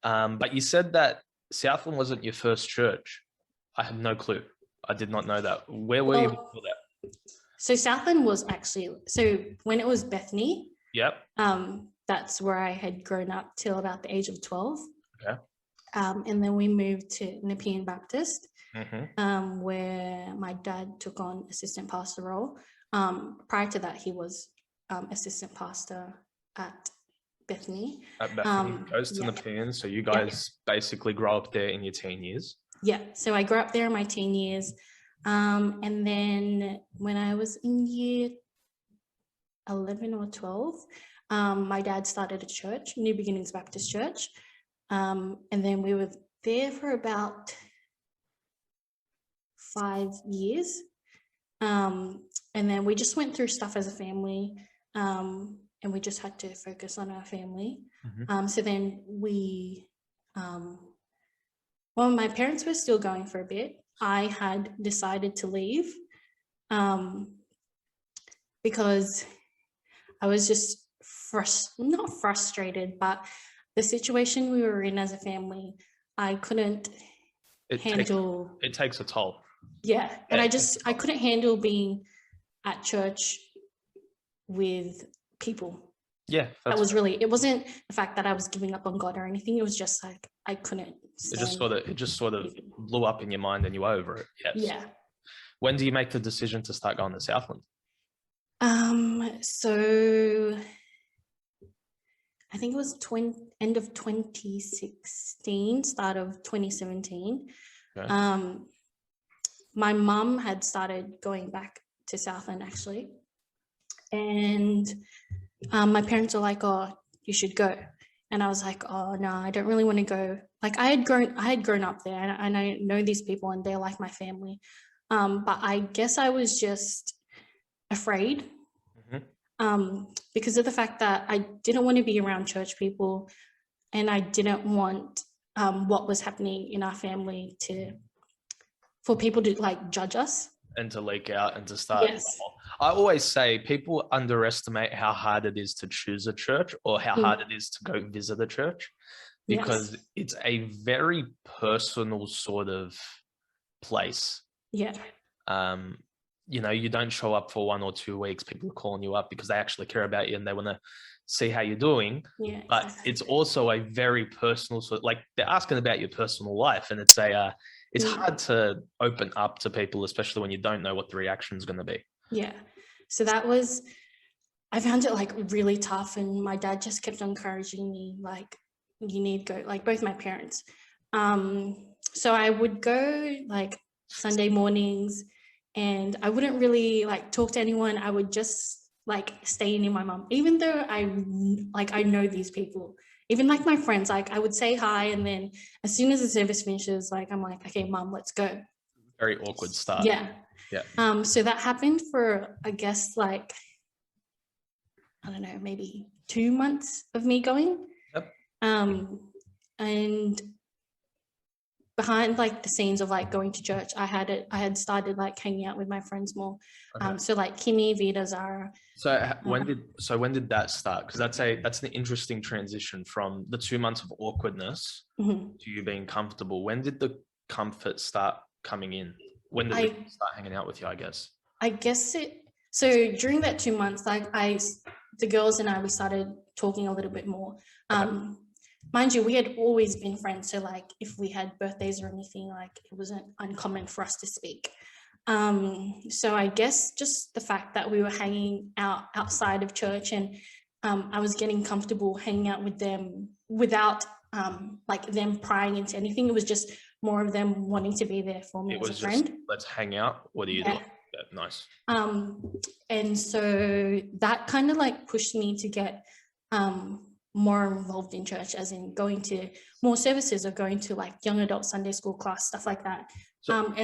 But you said that Southland wasn't your first church. I have no clue. I did not know that. Where were you before that? So Southland was actually, so when it was Bethany, Yep. that's where I had grown up till about the age of 12. Okay. And then we moved to Nepean Baptist, Mm-hmm. where my dad took on assistant pastor role. Prior to that, he was assistant pastor at Bethany. At Bethany, goes to yeah. Nepean. So you guys basically grow up there in your teen years. Yeah. So I grew up there in my teen years. And then when I was in year 11 or 12, my dad started a church, New Beginnings Baptist Church. And then we were there for about 5 years. And then we just went through stuff as a family, and we just had to focus on our family. So then well, my parents were still going for a bit. I had decided to leave because I was just not frustrated, but the situation we were in as a family, I couldn't handle. It takes a toll. Yeah. And I couldn't handle being at church with people. Yeah. That was really, it wasn't the fact that I was giving up on God or anything. It was just like, I couldn't. It just sort of blew up in your mind and you were over it. Yes. Yeah. When do you make the decision to start going to Southland? So I think it was end of 2016, start of 2017. Okay. My mum had started going back to Southland actually. And my parents were like, oh, you should go. And I was like, oh no, I don't really want to go. Like I had grown up there and I know these people and they're like my family. But I guess I was just afraid because of the fact that I didn't want to be around church people and I didn't want what was happening in our family for people to like judge us. And to leak out and to start. Yes. I always say people underestimate how hard it is to choose a church or how hard it is to go visit a church because it's a very personal sort of place. Yeah. You know, you don't show up for 1 or 2 weeks. People are calling you up because they actually care about you and they want to see how you're doing. Yeah. But it's also a very personal sort of, like they're asking about your personal life and it's it's hard to open up to people, especially when you don't know what the reaction is going to be. Yeah. So I found it like really tough and my dad just kept encouraging me, like, you need to go, like both my parents. So I would go like Sunday mornings and I wouldn't really like talk to anyone. I would just like stay near my mom, even though I know these people. Even like my friends, like I would say hi and then as soon as the service finishes, like I'm like, okay, mom, let's go. Very awkward start. Yeah. Yeah. So that happened for, I guess, like, I don't know, maybe 2 months of me going. Yep. And behind like the scenes of like going to church, I had started like hanging out with my friends more. Okay. So like Kimmy, Vida, Zara. So when did that start? Because that's an interesting transition from the 2 months of awkwardness to you being comfortable. When did the comfort start coming in? When did they start hanging out with you, I guess? I guess so during that 2 months, like the girls and I, we started talking a little bit more. Okay. Mind you, we had always been friends. So like if we had birthdays or anything, like it wasn't uncommon for us to speak. So I guess just the fact that we were hanging out outside of church and I was getting comfortable hanging out with them without like them prying into anything. It was just more of them wanting to be there for me as a friend. Let's hang out. What are you doing? Yeah, nice. And so that kind of like pushed me to get more involved in church, as in going to more services or going to like young adult Sunday school class, stuff like that. So,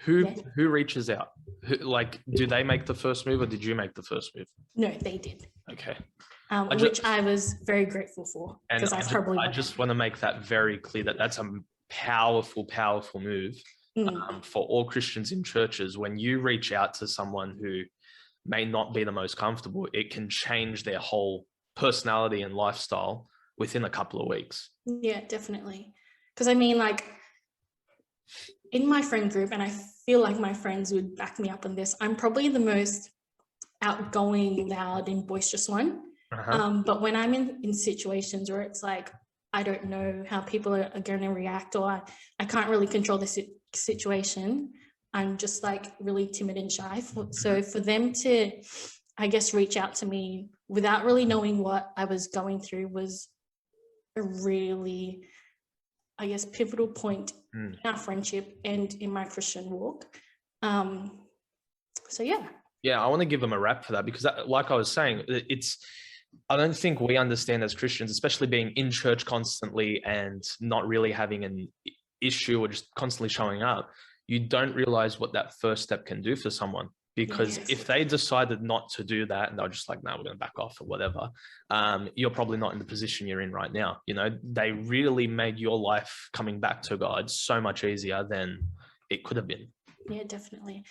who reaches out? Do they make the first move or did you make the first move? No, they did. Okay. Which I was very grateful for. And I just want to make that very clear that that's a powerful, powerful move for all Christians in churches. When you reach out to someone who may not be the most comfortable, it can change their whole personality and lifestyle within a couple of weeks. Yeah, definitely. Because I mean, like, in my friend group, and I feel like my friends would back me up on this, I'm probably the most outgoing, loud, and boisterous one. But when I'm in situations where it's like, I don't know how people are going to react, or I can't really control the situation, I'm just like really timid and shy. So for them to, I guess, reach out to me without really knowing what I was going through was a really, I guess, pivotal point in our friendship and in my Christian walk. So yeah. Yeah, I want to give them a rap for that, because that, like I was saying, I don't think we understand as Christians, especially being in church constantly and not really having an issue or just constantly showing up. You don't realize what that first step can do for someone, because if they decided not to do that and they're just like, no, we're going to back off or whatever, you're probably not in the position you're in right now. You know, they really made your life coming back to God so much easier than it could have been. Yeah, definitely.